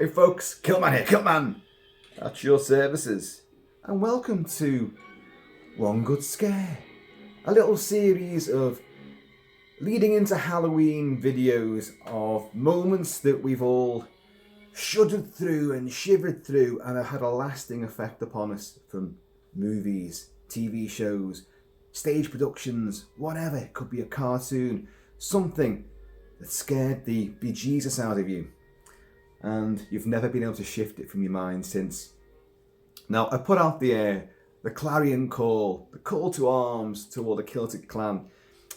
Hey folks, Kilt-Man here, Kilt-Man at your services. And welcome to One Good Scare, a little series of leading into Halloween videos of moments that we've all shuddered through and shivered through and have had a lasting effect upon us from movies, TV shows, stage productions, whatever. It could be a cartoon, something that scared the bejesus out of you. And you've never been able to shift it from your mind since. Now, I put out the clarion call, the call to arms to all the Celtic clan,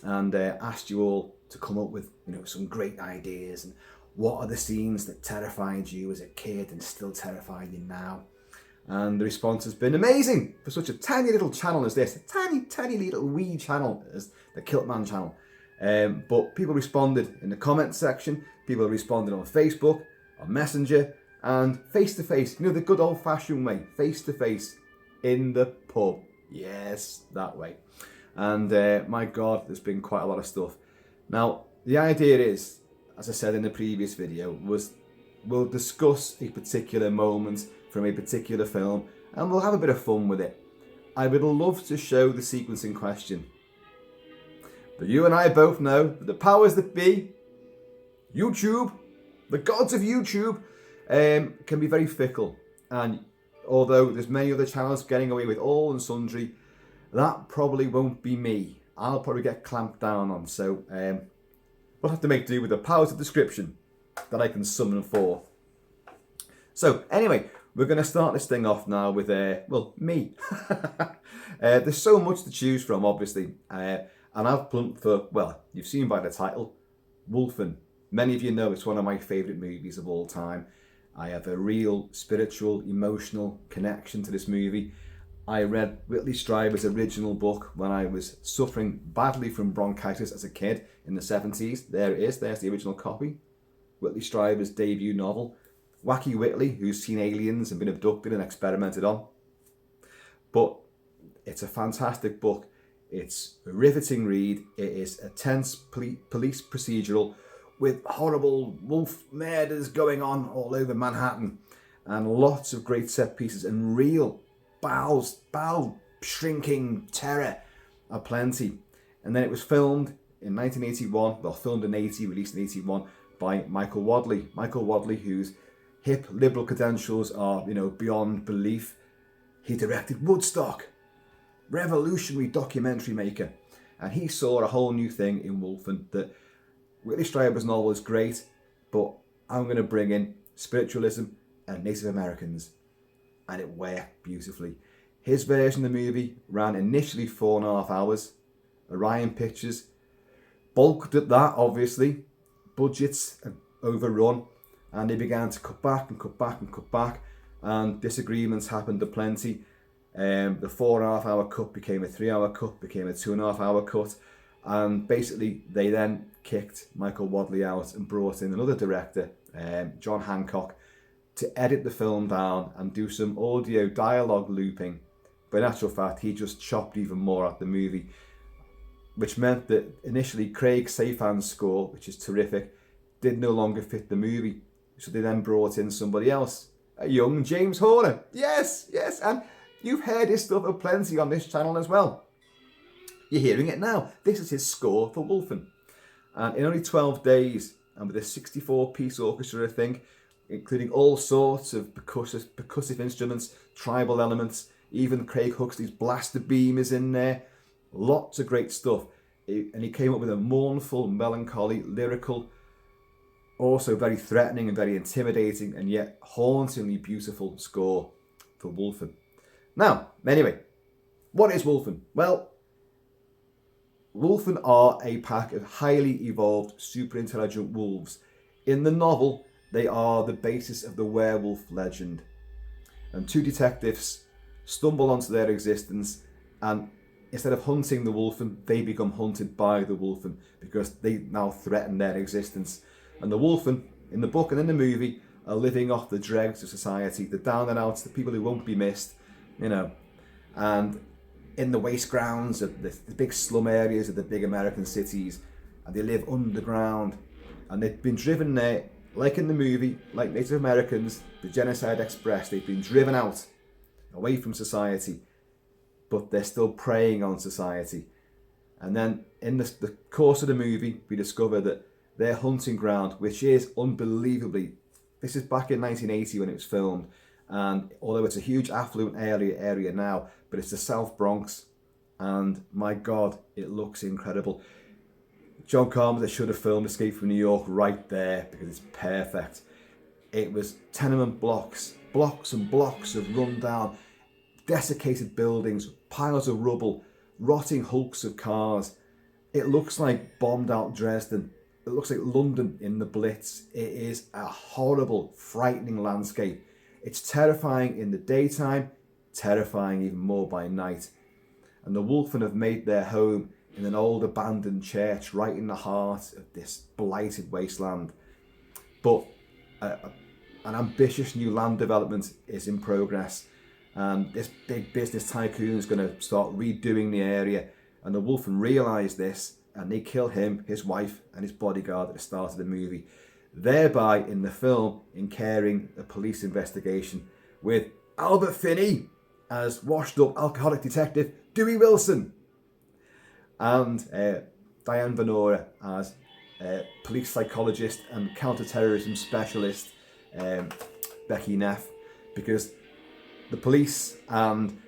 and asked you all to come up with, some great ideas and what are the scenes that terrified you as a kid and still terrify you now. And the response has been amazing for such a tiny little channel as this, a tiny little wee channel as the Kilt-Man channel. But people responded in the comment section, people responded on Facebook, on Messenger, and face-to-face, the good old-fashioned way, face-to-face in the pub. Yes, that way. And my God, there's been quite a lot of stuff. Now, the idea is, as I said in the previous video, we'll discuss a particular moment from a particular film, and we'll have a bit of fun with it. I would love to show the sequence in question. But you and I both know that the powers that be, YouTube, the gods of YouTube, can be very fickle. And although there's many other channels getting away with all and sundry, that probably won't be me. I'll probably get clamped down on. So we'll have to make do with the powers of description that I can summon forth. So anyway, we're going to start this thing off now with, me. There's so much to choose from, obviously. And I've plumped for, you've seen by the title, Wolfen. Many of you know it's one of my favourite movies of all time. I have a real spiritual, emotional connection to this movie. I read Whitley Strieber's original book when I was suffering badly from bronchitis as a kid in the 70s. There it is, there's the original copy. Whitley Strieber's debut novel. Wacky Whitley, who's seen aliens and been abducted and experimented on. But it's a fantastic book. It's a riveting read. It is a tense police procedural with horrible wolf murders going on all over Manhattan and lots of great set pieces and real bowel shrinking terror aplenty. And then it was filmed in 1981, filmed in 80, released in 81 by Michael Wadley. Michael Wadley, whose hip liberal credentials are, beyond belief. He directed Woodstock, revolutionary documentary maker. And he saw a whole new thing in Wolfen that Whitley Strieber's novel is great, but I'm going to bring in spiritualism and Native Americans, and it worked beautifully. His version of the movie ran initially 4.5 hours. Orion Pictures bulked at that, obviously. Budgets overrun, and they began to cut back, and disagreements happened aplenty. The 4.5 hour cut became a 3 hour cut, became a 2.5 hour cut. And basically, they then kicked Michael Wadley out and brought in another director, John Hancock, to edit the film down and do some audio dialogue looping. But in actual fact, he just chopped even more at the movie, which meant that initially Craig Safan's score, which is terrific, did no longer fit the movie. So they then brought in somebody else, a young James Horner. Yes, and you've heard his stuff aplenty on this channel as well. You're hearing it now. This is his score for Wolfen. And in only 12 days, and with a 64-piece orchestra, I think, including all sorts of percussive instruments, tribal elements, even Craig Huxley's blaster beam is in there. Lots of great stuff. And he came up with a mournful, melancholy, lyrical, also very threatening and very intimidating, and yet hauntingly beautiful score for Wolfen. Now, anyway, what is Wolfen? Well, Wolfen are a pack of highly evolved, super intelligent wolves. In the novel, they are the basis of the werewolf legend. And two detectives stumble onto their existence, and instead of hunting the Wolfen, they become hunted by the Wolfen because they now threaten their existence. And the Wolfen, in the book and in the movie, are living off the dregs of society, the down and outs, the people who won't be missed, and in the waste grounds of the big slum areas of the big American cities, and they live underground, and they've been driven there Like in the movie, like Native Americans, the Genocide Express, they've been driven out, away from society, but they're still preying on society. And then in the course of the movie, we discover that their hunting ground, which is unbelievably, this is back in 1980 when it was filmed, and although it's a huge affluent area now, but it's the South Bronx, and my God, it looks incredible. John Carpenter should have filmed Escape from New York right there because it's perfect. It was tenement blocks, blocks and blocks of rundown, desiccated buildings, piles of rubble, rotting hulks of cars. It looks like bombed out Dresden. It looks like London in the Blitz. It is a horrible, frightening landscape. It's terrifying in the daytime, terrifying even more by night. And the Wolfen have made their home in an old abandoned church right in the heart of this blighted wasteland. But an ambitious new land development is in progress. And this big business tycoon is going to start redoing the area. And the Wolfen realise this, and they kill him, his wife, and his bodyguard at the start of the movie, thereby in the film incurring a police investigation with Albert Finney as washed-up alcoholic detective Dewey Wilson, and Diane Venora as police psychologist and counter-terrorism specialist Becky Neff, because the police and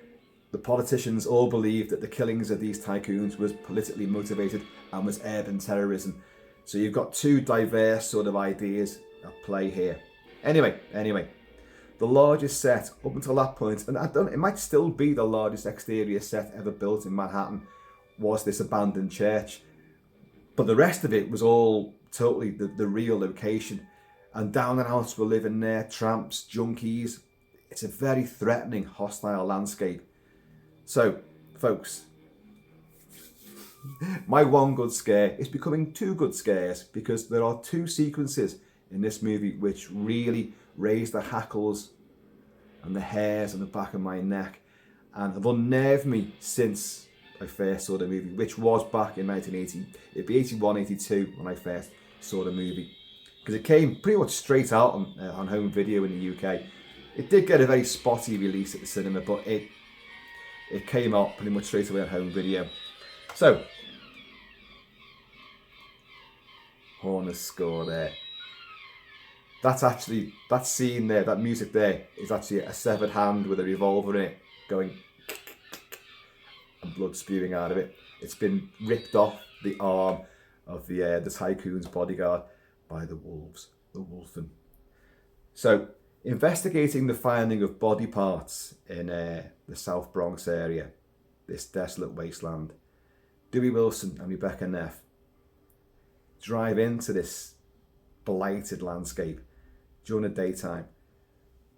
the politicians all believed that the killings of these tycoons was politically motivated and was urban terrorism. So you've got two diverse sort of ideas at play here. Anyway, the largest set up until that point, and it might still be the largest exterior set ever built in Manhattan, was this abandoned church. But the rest of it was all totally the real location. And down and outs were living there, tramps, junkies. It's a very threatening, hostile landscape. So, folks, my one good scare is becoming two good scares, because there are two sequences in this movie which really raise the hackles and the hairs on the back of my neck and have unnerved me since I first saw the movie, which was back in 1980. It'd be 81, 82 when I first saw the movie, because it came pretty much straight out on home video in the UK. It did get a very spotty release at the cinema, but it came out pretty much straight away on home video. So, Horner's score there. That's actually, that scene there, that music there, is actually a severed hand with a revolver in it, going and blood spewing out of it. It's been ripped off the arm of the tycoon's bodyguard by the wolves, the Wolfen. So, investigating the finding of body parts in the South Bronx area, this desolate wasteland, Dewey Wilson and Rebecca Neff drive into this blighted landscape during the daytime,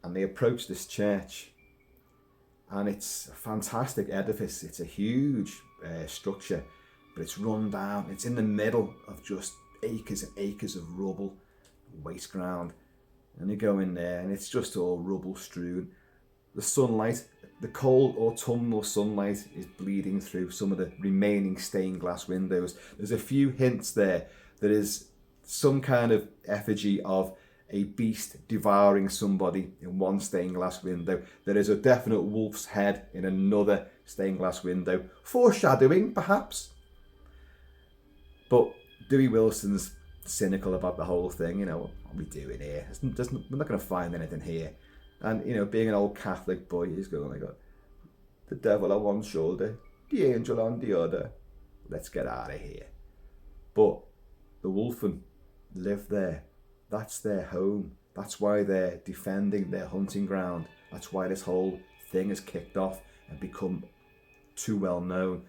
and they approach this church, and it's a fantastic edifice. It's a huge structure, but it's run down. It's in the middle of just acres and acres of rubble, waste ground, and you go in there and it's just all rubble strewn. The sunlight, the cold autumnal sunlight, is bleeding through some of the remaining stained glass windows. There's a few hints there. There is some kind of effigy of a beast devouring somebody in one stained glass window. There is a definite wolf's head in another stained glass window, foreshadowing perhaps. But Dewey Wilson's cynical about the whole thing. You know, what are we doing here? We're not going to find anything here. And, you know, being an old Catholic boy, he's going like, the devil on one shoulder, the angel on the other. Let's get out of here. But the Wolfen live there. That's their home. That's why they're defending their hunting ground. That's why this whole thing has kicked off and become too well known.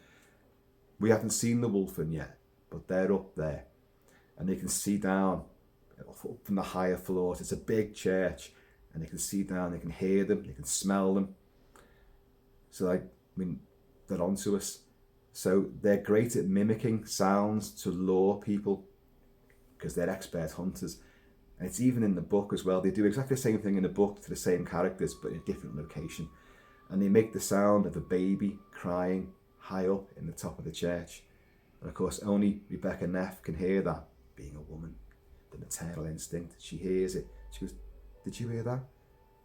We haven't seen the Wolfen yet, but they're up there. And they can see down from the higher floors. It's a big church, and they can see down, they can hear them, they can smell them. So, like, I mean, they're onto us. So they're great at mimicking sounds to lure people, because they're expert hunters. And it's even in the book as well. They do exactly the same thing in the book to the same characters, but in a different location. And they make the sound of a baby crying high up in the top of the church. And of course, only Rebecca Neff can hear that, being a woman. the maternal instinct. She hears it. She goes, "Did you hear that?"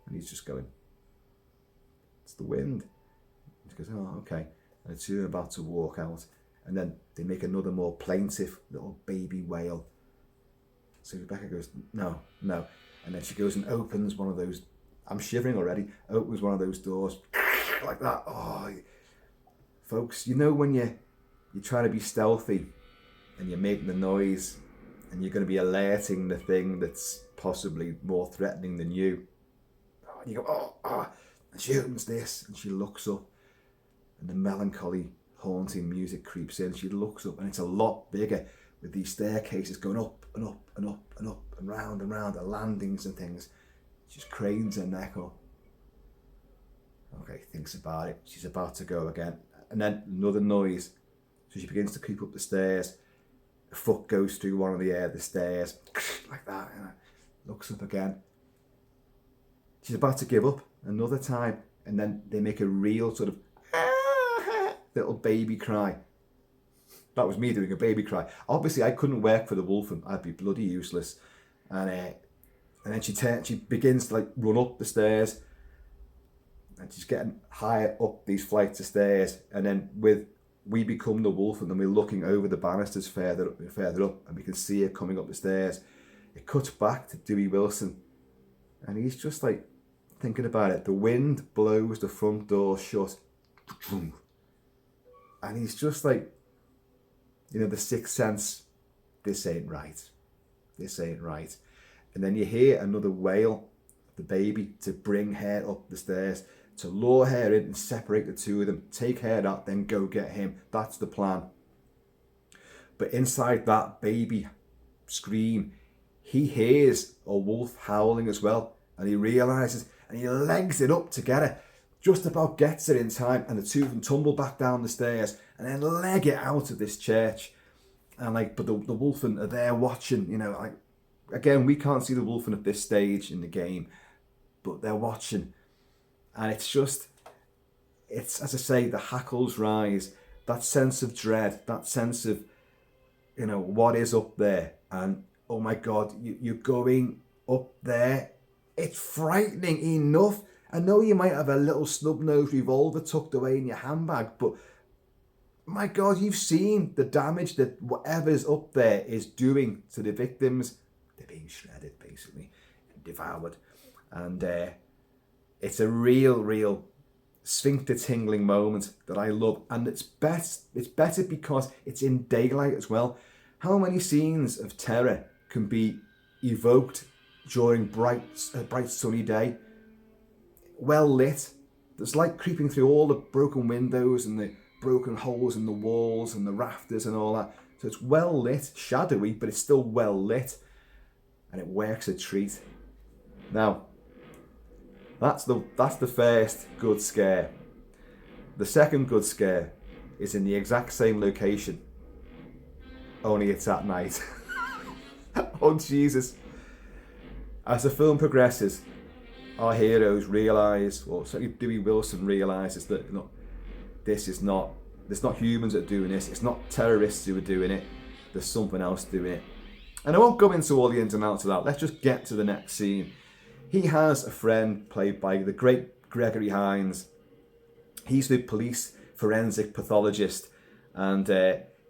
And he's just going, "It's the wind." And she goes, "Oh, okay." And the two are about to walk out. And then they make another more plaintive little baby wail. So Rebecca goes, "No, no." And then she goes and opens one of those, I'm shivering already, opens one of those doors like that. Oh, folks, you know when you're trying to be stealthy and you're making the noise and you're going to be alerting the thing that's possibly more threatening than you. Oh, and you go, oh. And she opens this and she looks up and the melancholy, haunting music creeps in. She looks up and it's a lot bigger with these staircases going up and up and up and up and round and round, the landings and things. She just cranes her neck up. Okay, thinks about it. She's about to go again. And then another noise. So she begins to creep up the stairs. A foot goes through one of the stairs, like that. And looks up again. She's about to give up another time. And then they make a real sort of little baby cry. That was me doing a baby cry. Obviously, I couldn't work for the Wolfen. I'd be bloody useless. And then she begins to like run up the stairs. And she's getting higher up these flights of stairs. And then we become the Wolfen and we're looking over the banisters further up, and we can see her coming up the stairs. It cuts back to Dewey Wilson. And he's just like thinking about it. The wind blows the front door shut. And he's just like, you know, the sixth sense, this ain't right. This ain't right. And then you hear another wail of the baby to bring her up the stairs, to lure her in and separate the two of them, take her out, then go get him. That's the plan. But inside that baby scream, he hears a wolf howling as well. And he realises, and he legs it up to get her. Just about gets her in time, and the two of them tumble back down the stairs and then leg it out of this church. And but the Wolfen are there watching, you know, again, we can't see the Wolfen at this stage in the game, but they're watching. And it's as I say, the hackles rise, that sense of dread, that sense of, you know, what is up there. And oh my God, you're going up there. It's frightening enough. I know you might have a little snub-nosed revolver tucked away in your handbag, but my God, you've seen the damage that whatever's up there is doing to the victims. They're being shredded, basically, and devoured. And it's a real sphincter-tingling moment that I love. And it's better because it's in daylight as well. How many scenes of terror can be evoked during bright sunny day? Well lit. There's light creeping through all the broken windows and the broken holes in the walls and the rafters and all that. So it's well lit, shadowy, but it's still well lit. And it works a treat. Now, that's the first good scare. The second good scare is in the exact same location, only it's at night. Oh Jesus. As the film progresses, our heroes realise, or certainly Dewey Wilson realises that it's not humans that are doing this, it's not terrorists who are doing it, there's something else doing it. And I won't go into all the ins and outs of that, let's just get to the next scene. He has a friend played by the great Gregory Hines. He's the police forensic pathologist, and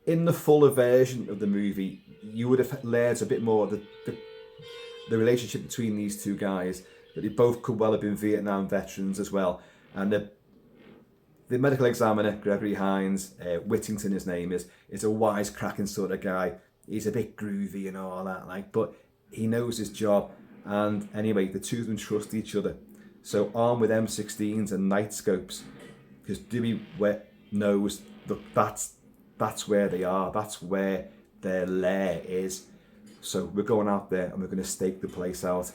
in the fuller version of the movie, you would have learned a bit more of the relationship between these two guys, that they both could well have been Vietnam veterans as well. And the medical examiner, Gregory Hines, Whittington his name is a wisecracking sort of guy. He's a bit groovy and all that, but he knows his job. And anyway, the two of them trust each other. So armed with M16s and night scopes, because Dewey knows that's where they are, that's where their lair is. So we're going out there and we're going to stake the place out.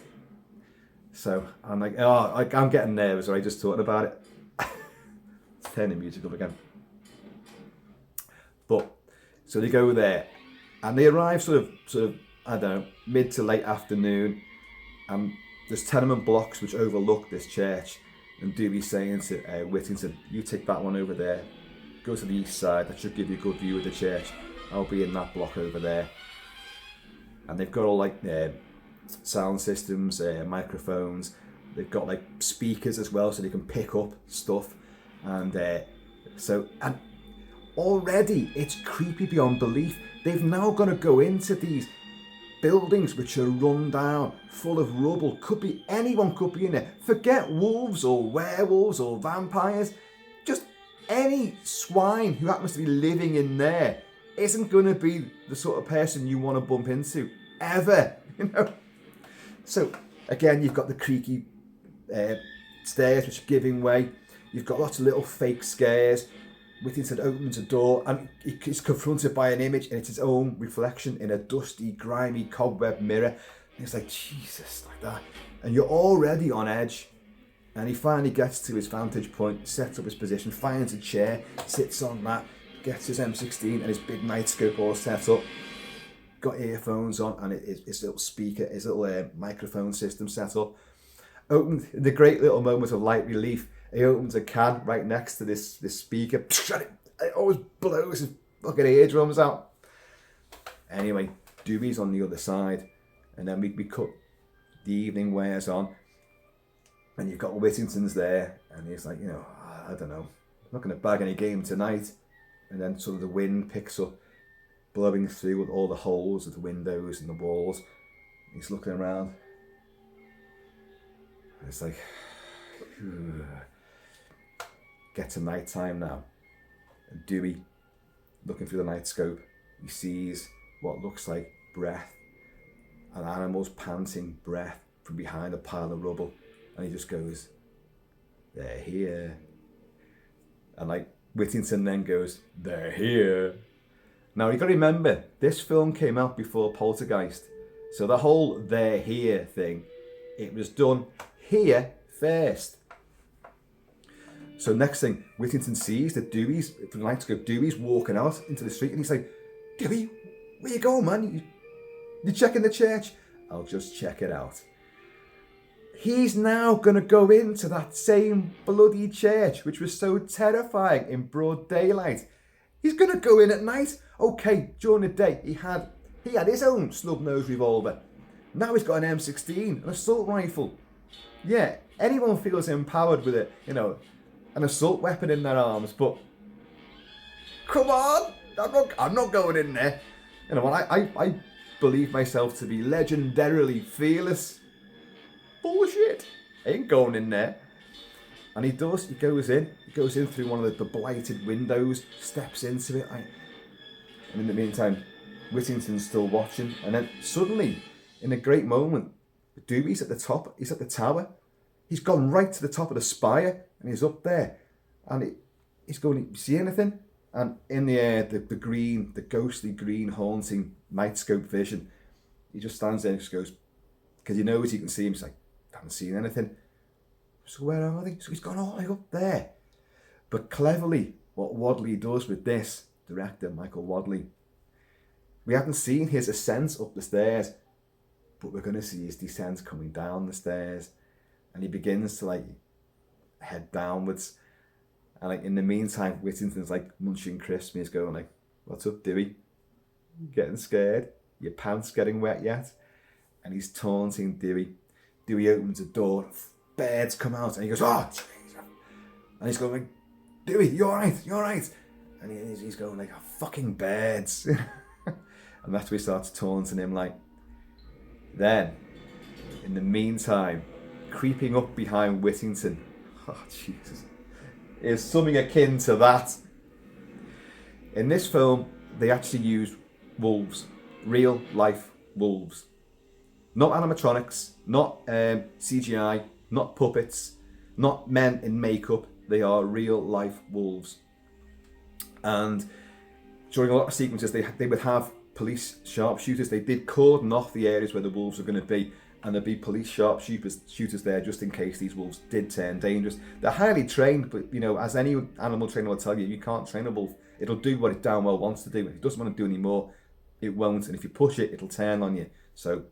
So I'm like, I'm getting nervous already just talking about it. Let's turn the music up again. But so they go there, and they arrive sort of I don't know, mid to late afternoon. There's tenement blocks which overlook this church, and Dewey's saying to Whittington, "You take that one over there, go to the east side. That should give you a good view of the church. I'll be in that block over there." and they've got all like sound systems, microphones. They've got like speakers as well, so they can pick up stuff, and already it's creepy beyond belief. They've now got to go into these buildings which are run down, full of rubble. Could be anyone, could be in there. Forget wolves or werewolves or vampires. Just any swine who happens to be living in there isn't going to be the sort of person you want to bump into ever, So again, you've got the creaky stairs which are giving way. You've got lots of little fake scares. Whittington opens a door and he's confronted by an image, and it's his own reflection in a dusty, grimy, cobweb mirror. And it's like, Jesus, like that. And you're already on edge. And he finally gets to his vantage point, sets up his position, finds a chair, sits on that, gets his M16 and his big nightscope all set up. Got earphones on and his little speaker, his little microphone system set up. Opened the great little moment of light relief. He opens a can right next to this speaker. It always blows his fucking eardrums out. Anyway, Dewey's on the other side. And then we cut. The evening wears on. And you've got Whittington's there. And he's like, I don't know. I'm not going to bag any game tonight. And then sort of the wind picks up, blowing through all the holes of the windows and the walls. He's looking around. And it's like... Get to night time now, and Dewey, looking through the nightscope, he sees what looks like breath, an animal's panting breath from behind a pile of rubble, and he just goes, "They're here." And like Whittington then goes, "They're here." Now you got to remember, this film came out before Poltergeist, so the whole "they're here" thing, it was done here first. So next thing, Whittington sees that Dewey's, from the nightscope, Dewey's walking out into the street, and he's like, "Dewey, where you going, man? You checking the church?" "I'll just check it out." He's now going to go into that same bloody church, which was so terrifying in broad daylight. He's going to go in at night. Okay, during the day, he had his own snub-nosed revolver. Now he's got an M16, an assault rifle. Yeah, anyone feels empowered with it, an assault weapon in their arms, but come on, I'm not going in there. I believe myself to be legendarily fearless. Bullshit. I ain't going in there. And he does. He goes in through one of the blighted windows, steps into it. And in the meantime, Whittington's still watching. And then suddenly, in a great moment, Dewey's at the top. He's at the tower. He's gone right to the top of the spire, and he's up there. And he's going, "You see anything?" And in the air, the green, the ghostly green, haunting nightscope vision, he just stands there and just goes, because he knows he can see him. He's like, "I haven't seen anything." So where are they? So he's gone all the way up there. But cleverly, what Wadley does with this, director Michael Wadley, we haven't seen his ascent up the stairs, but we're going to see his descent coming down the stairs. And he begins to head downwards. And in the meantime, Whittington's munching crisps, and he's going "What's up, Dewey? You getting scared? Your pants getting wet yet?" And he's taunting Dewey. Dewey opens the door, birds come out, and he goes, "Oh, Jesus." And he's going "Dewey, you're right. And he's going "Oh, fucking birds." And that's where he starts taunting him Then, in the meantime, creeping up behind Whittington, oh Jesus, is something akin to that. In this film, they actually use wolves, real life wolves. Not animatronics, not CGI, not puppets, not men in makeup. They are real life wolves. And during a lot of sequences, they would have police sharpshooters. They did cordon off the areas where the wolves were going to be, and there'd be police sharpshooters there just in case these wolves did turn dangerous. They're highly trained, but as any animal trainer will tell you, you can't train a wolf. It'll do what it damn well wants to do. If it doesn't want to do any more, it won't. And if you push it, it'll turn on you. So,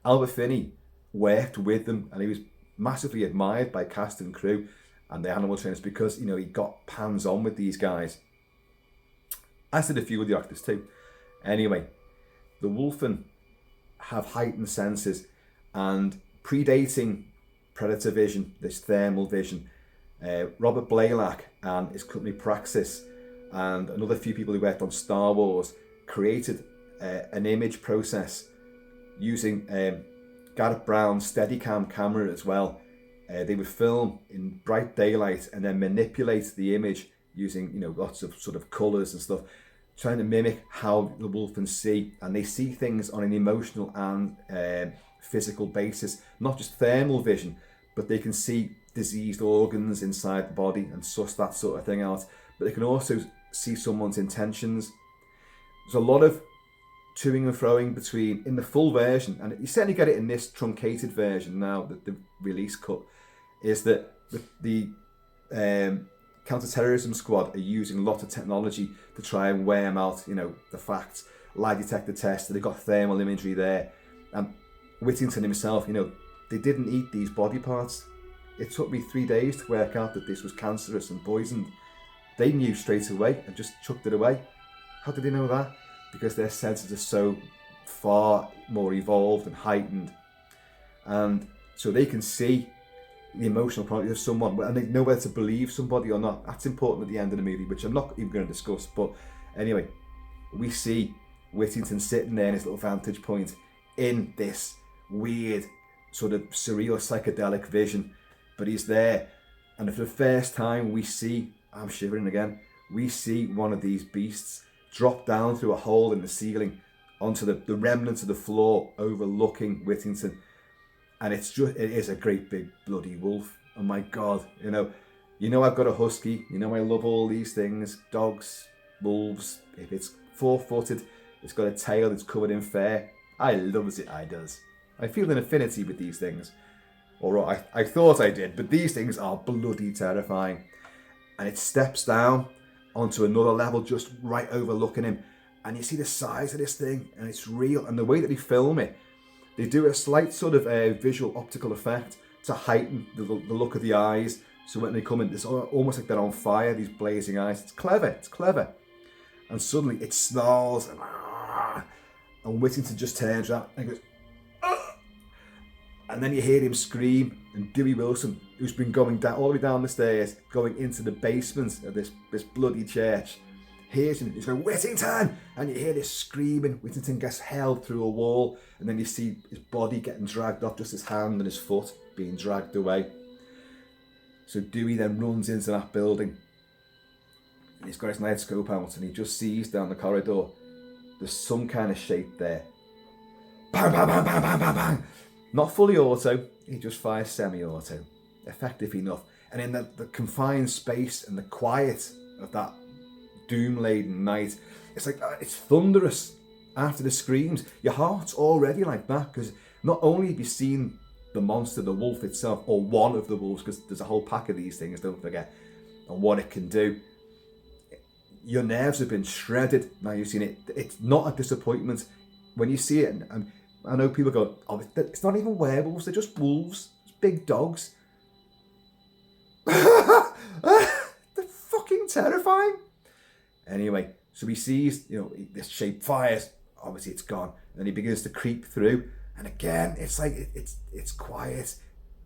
Albert Finney worked with them, and he was massively admired by cast and crew and the animal trainers because, he got hands-on with these guys. As did a few of the actors too. Anyway, the Wolfen have heightened senses, and predating predator vision, this thermal vision, Robert Blaylock and his company Praxis and another few people who worked on Star Wars created an image process using Garrett Brown's Steadicam camera as well. They would film in bright daylight and then manipulate the image using lots of sort of colours and stuff, trying to mimic how the Wolfen see, and they see things on an emotional and physical basis, not just thermal vision, but they can see diseased organs inside the body and suss that sort of thing out. But they can also see someone's intentions. There's a lot of toing and froing between, in the full version, and you certainly get it in this truncated version now, that the release cut, is that the counter-terrorism squad are using a lot of technology to try and weigh them out, the facts, lie detector tests, they've got thermal imagery there. And Whittington himself, they didn't eat these body parts. It took me 3 days to work out that this was cancerous and poisoned. They knew straight away and just chucked it away. How did they know that? Because their senses are so far more evolved and heightened. And so they can see the emotional quality of someone, and they know whether to believe somebody or not. That's important at the end of the movie, which I'm not even going to discuss. But anyway, we see Whittington sitting there in his little vantage point in this weird sort of surreal psychedelic vision, but he's there, and for the first time we see, I'm shivering again, we see one of these beasts drop down through a hole in the ceiling onto the remnants of the floor overlooking Whittington. And it is a great big bloody wolf. Oh my God, I've got a husky, I love all these things, dogs, wolves. If it's 4-footed, it's got a tail, it's covered in fur, I loves it, I does. I feel an affinity with these things. Or I thought I did, but these things are bloody terrifying. And it steps down onto another level just right overlooking him. And you see the size of this thing, and it's real. And the way that they film it, they do a slight sort of visual optical effect to heighten the look of the eyes. So when they come in, it's almost like they're on fire, these blazing eyes. It's clever. And suddenly it snarls, and Whittington just turns around and goes, "Ugh!" And then you hear him scream, and Dewey Wilson, who's been going down all the way down the stairs, going into the basement of this bloody church, hears him. He's going, "Whittington!" And you hear this screaming. Whittington gets held through a wall, and then you see his body getting dragged off, just his hand and his foot being dragged away. So Dewey then runs into that building, and he's got his night scope out, and he just sees down the corridor there's some kind of shape there. Bang, bang, bang, bang, bang, bang, bang. Not fully auto, he just fires semi-auto. Effective enough. And in the confined space and the quiet of that doom-laden night, it's like, it's thunderous. After the screams, your heart's already like that, because not only have you seen the monster, the wolf itself, or one of the wolves, because there's a whole pack of these things, don't forget, and what it can do. Your nerves have been shredded. Now you've seen it. It's not a disappointment when you see it. And I know people go, "Oh, it's not even werewolves. They're just wolves. It's big dogs." They're fucking terrifying. Anyway, so he sees, this shape fires. Obviously, it's gone. And then he begins to creep through. And again, it's like it's quiet.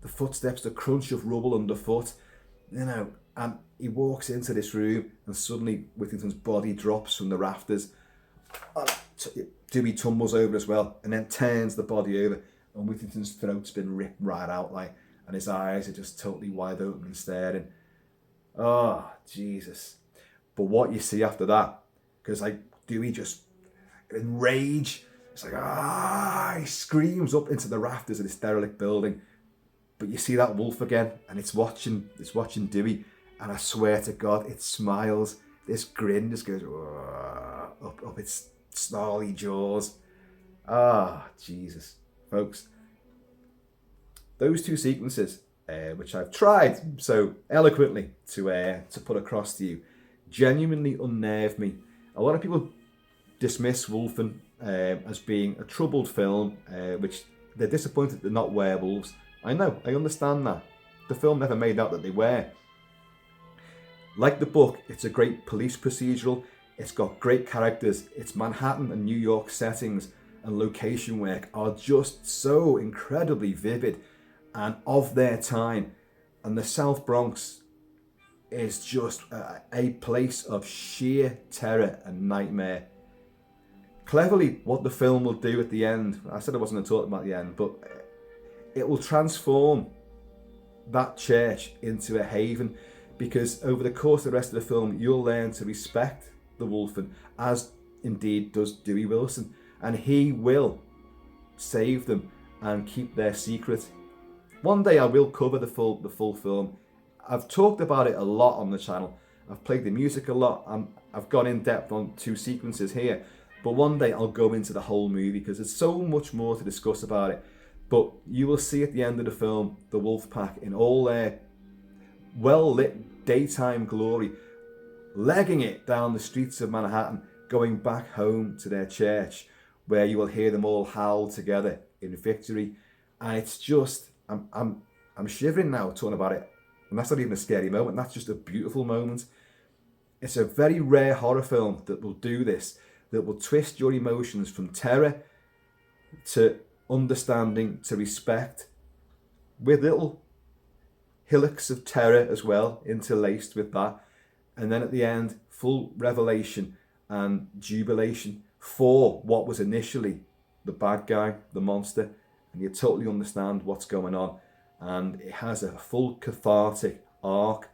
The footsteps, the crunch of rubble underfoot, and he walks into this room, and suddenly Whittington's body drops from the rafters. Dewey tumbles over as well, and then turns the body over, and Whittington's throat's been ripped right out, and his eyes are just totally wide open and staring. Oh, Jesus. But what you see after that, because Dewey just, in rage, it's like, he screams up into the rafters of this derelict building. But you see that wolf again, and it's watching Dewey, and I swear to God, it smiles. This grin just goes up its snarly jaws. Jesus. Folks, those two sequences, which I've tried so eloquently to put across to you, genuinely unnerved me. A lot of people dismiss Wolfen as being a troubled film, which they're disappointed they're not werewolves. I know, I understand that. The film never made out that they were. Like the book, it's a great police procedural. It's got great characters. It's Manhattan and New York settings. and location work are just so incredibly vivid and of their time. And the South Bronx is just a place of sheer terror and nightmare. Cleverly, what the film will do at the end, I said I wasn't going to talk about the end, but it will transform that church into a haven, because over the course of the rest of the film, you'll learn to respect the Wolfen, as indeed does Dewey Wilson, and he will save them and keep their secret. One day I will cover the full film. I've talked about it a lot on the channel. I've played the music a lot. I've gone in depth on 2 sequences here. But one day I'll go into the whole movie, because there's so much more to discuss about it. But you will see at the end of the film the Wolf Pack in all their well-lit daytime glory, legging it down the streets of Manhattan, going back home to their church, where you will hear them all howl together in victory. And it's just, I'm shivering now talking about it. And that's not even a scary moment, that's just a beautiful moment. It's a very rare horror film that will do this, that will twist your emotions from terror to understanding to respect, with little hillocks of terror as well interlaced with that. And then at the end, full revelation and jubilation for what was initially the bad guy, the monster, and you totally understand what's going on. And it has a full cathartic arc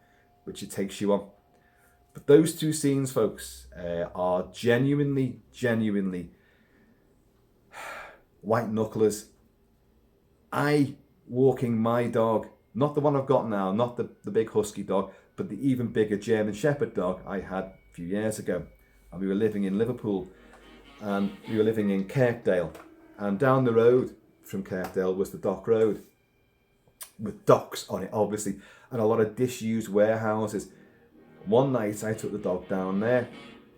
which it takes you on. But those 2 scenes, folks, are genuinely white knucklers. I walking my dog, not the one I've got now, not the big husky dog, but the even bigger German Shepherd dog I had a few years ago. And we were living in Liverpool, and we were living in Kirkdale. And down the road from Kirkdale was the Dock Road, with docks on it, obviously, and a lot of disused warehouses. One night I took the dog down there,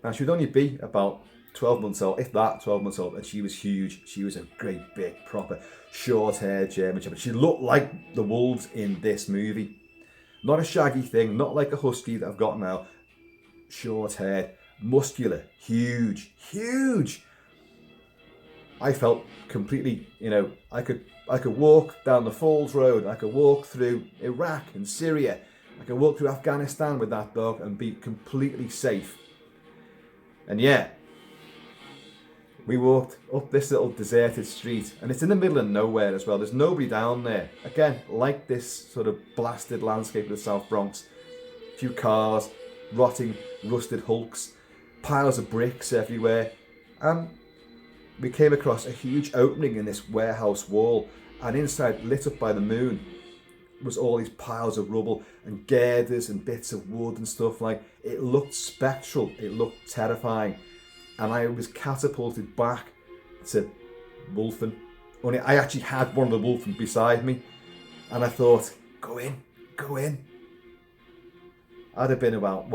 and she would only be about 12 months old, if that, 12 months old, and she was huge. She was a great big, proper, short-haired German Shepherd. She looked like the wolves in this movie. Not a shaggy thing, not like a husky that I've got now. Short-haired, muscular, huge. I felt completely, I could walk down the Falls Road, I could walk through Iraq and Syria, I could walk through Afghanistan with that dog and be completely safe. And yeah, we walked up this little deserted street, and it's in the middle of nowhere as well. There's nobody down there. Again, like this sort of blasted landscape of the South Bronx. A few cars, rotting, rusted hulks, piles of bricks everywhere. And we came across a huge opening in this warehouse wall, and inside, lit up by the moon, was all these piles of rubble and girders and bits of wood and stuff. Like, it looked spectral, it looked terrifying. And I was catapulted back to Wolfen. Only I actually had one of the Wolfen beside me, and I thought, go in. I'd have been about,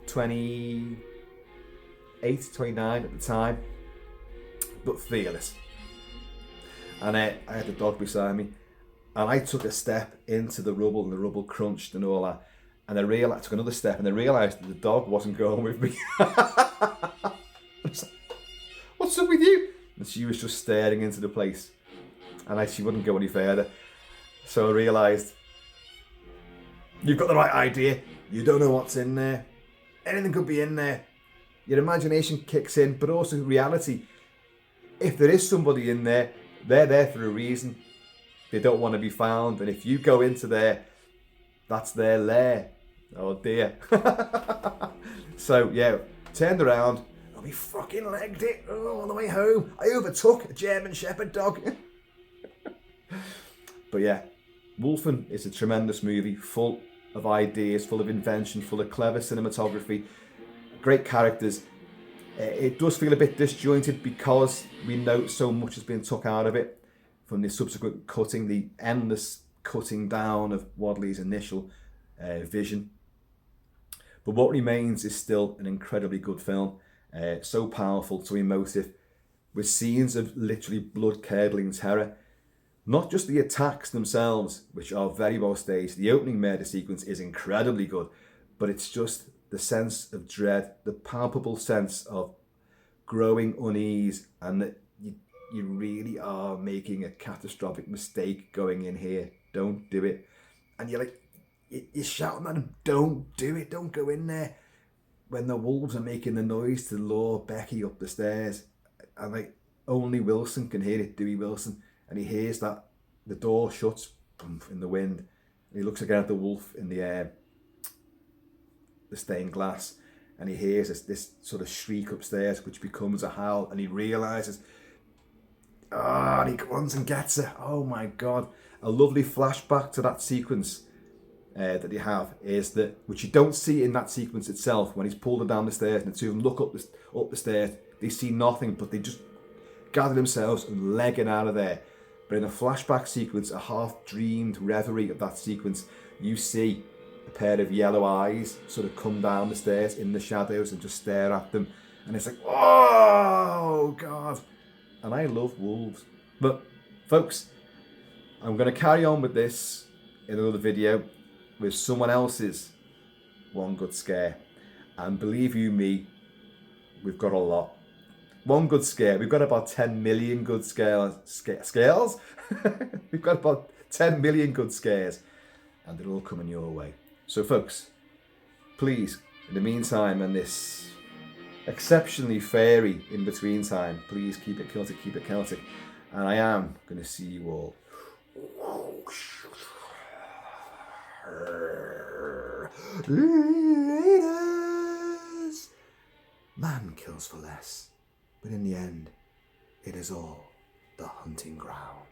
28, 29 at the time, but fearless. And I had the dog beside me, and I took a step into the rubble, and the rubble crunched and all that. And I took another step, and I realised that the dog wasn't going with me. What's up with you? And she was just staring into the place, and she wouldn't go any further. So I realised, you've got the right idea. You don't know what's in there. Anything could be in there. Your imagination kicks in, but also reality. If there is somebody in there, they're there for a reason. They don't want to be found, and if you go into there, that's their lair. Oh dear. So yeah, turned around, and we fucking legged it all the way home. I overtook a German Shepherd dog. But yeah, Wolfen is a tremendous movie, full of ideas, full of invention, full of clever cinematography, great characters. It does feel a bit disjointed because we know so much has been took out of it from the subsequent cutting, the endless cutting down of Wadley's initial vision. But what remains is still an incredibly good film, so powerful, so emotive, with scenes of literally blood-curdling terror. Not just the attacks themselves, which are very well staged. The opening murder sequence is incredibly good, but it's just the sense of dread, the palpable sense of growing unease, and you really are making a catastrophic mistake going in here. Don't do it. And you're like, you're shouting at him, don't do it, don't go in there. When the wolves are making the noise to lure Becky up the stairs, and like only Wilson can hear it, Dewey Wilson, and he hears that the door shuts in the wind, and he looks again at the wolf in the stained glass, and he hears this sort of shriek upstairs, which becomes a howl, and he realises, and he runs and gets her. Oh my God. A lovely flashback to that sequence that you have is that, which you don't see in that sequence itself, when he's pulled her down the stairs and the two of them look up the stairs, they see nothing, but they just gather themselves and legging out of there. But in a flashback sequence, a half-dreamed reverie of that sequence, you see a pair of yellow eyes sort of come down the stairs in the shadows and just stare at them. And it's like, oh, God. And I love wolves. But, folks, I'm going to carry on with this in another video with someone else's one good scare. And believe you me, we've got a lot. One good scare. We've got about 10 million good scares. We've got about 10 million good scares. And they're all coming your way. So, folks, please, in the meantime, and this exceptionally fairy in between time, please keep it Celtic, keep it Celtic. And I am going to see you all. Laters. Man kills for less, but in the end, it is all the hunting ground.